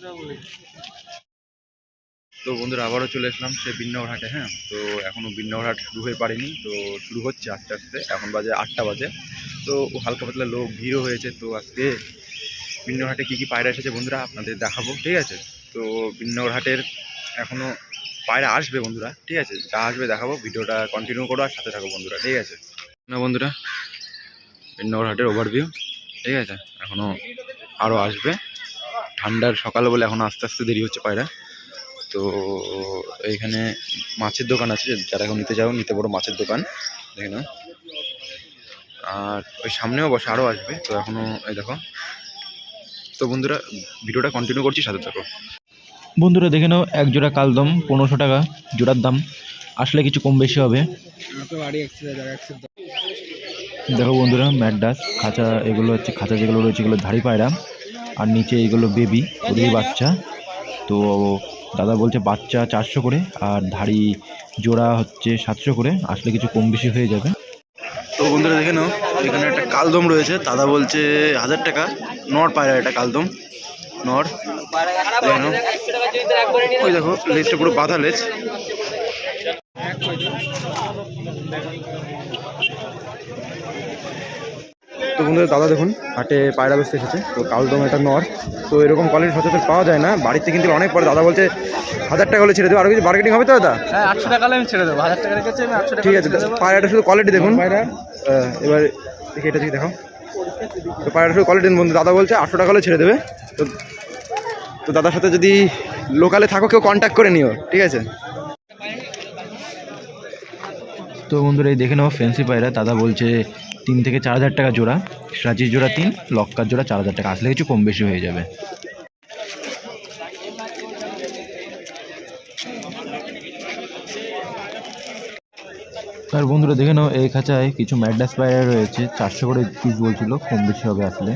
তো বন্ধুরা আবারও চলে আসলাম সে বিন্নগরহাটে। হ্যাঁ, তো এখনও বিন্নগরহাট শুরু হয়ে পারেনি, তো শুরু হচ্ছে আস্তে আস্তে। এখন বাজে 8টা বাজে, তো হালকা পাতলা লোক ভিড়ও হয়েছে। তো আজকে বিন্নগরহাটে কী কী পায়রা এসেছে বন্ধুরা আপনাদের দেখাবো, ঠিক আছে? তো বিন্নগরহাটের এখনও পায়রা আসবে বন্ধুরা, ঠিক আছে? যা আসবে দেখাবো, ভিডিওটা কন্টিনিউ করো আর সাথে থাকো বন্ধুরা, ঠিক আছে? না বন্ধুরা, বিন্নগরহাটের ওভারভিউ, ঠিক আছে? এখনও আরও আসবে, ঠান্ডার সকাল বলে এখন আস্তে আস্তে দেরি হচ্ছে পায়রা। তো এইখানে মাছের দোকান আছে, যারা এখন নিতে যাও নিতে পারো, মাছের দোকান দেখে নাও। আর ওই সামনেও বসে আরও আসবে, তো এখনও এই দেখো। তো বন্ধুরা ভিডিওটা কন্টিনিউ করছি, সাথে থাকো। বন্ধুরা দেখে নাও, এক জোড়া কালদম 1500 টাকা জোড়ার দাম, আসলে কিছু কম বেশি হবে। দেখো বন্ধুরা, ম্যাডাস খাঁচা, এগুলো হচ্ছে খাঁচা যেগুলো রয়েছে এগুলো ধাড়ি পায়রা, আর নিচে এগুলো বেবি ওদেরই বাচ্চা। তো দাদা বলছে বাচ্চা 400 করে আর ধাড়ি জোড়া হচ্ছে 700 করে, আসলে কিছু কম বেশি হয়ে যাবে। তো বন্ধুরা দেখে নাও, এখানে একটা কালদম রয়েছে, দাদা বলছে 1000 টাকা নর পায়রা, এটা কালদম নর। দেখে নাও, ওই দেখো লেজটা পুরো বাঁধা লেজ। তো বন্ধুরা দাদা দেখুন হাটে পায়রা বেচতে এসেছে, তো কালদম এটা নর। তো এরকম কোয়ালিটি সচরাচর পাওয়া যায় না, বাড়িতে কিন্তু অনেক পরে। দাদা বলছে 1000 টাকা হলে ছেড়ে দেবো, আর কিছু মার্কেটিং হবে তো দাদা? হ্যাঁ, 800 টাকা হলে আমি ছেড়ে দেবো। 1000 টাকা রেখেছি আমি, 800 টাকা ঠিক আছে। পায়রাটা শুধু কোয়ালিটি দেখুন পায়রা, এবার দেখি এটা দেখি দেখো। তো পায়রাটা শুধু কোয়ালিটি বন্ধু, দাদা বলছে 800 টাকা হলে ছেড়ে দেবে। তো তো দাদার সাথে যদি লোকালে থাকো কেউ কন্ট্যাক্ট করে নিও, ঠিক আছে? তো বন্ধুরা এই দেখে নাও ফ্যান্সি পায়রা, দাদা বলছে 3 থেকে 4000 টাকা জোড়া, রাজির জোড়া 3, লক্কার জোড়া 4000 টাকা, আসলে কিছু কম বেশি হয়ে যাবে। আর বন্ধুরা দেখে নাও, এই খাঁচায় কিছু ম্যাডাস পায়রা রয়েছে, 400 করে পিস বলছিল, কম বেশি হবে আসলে।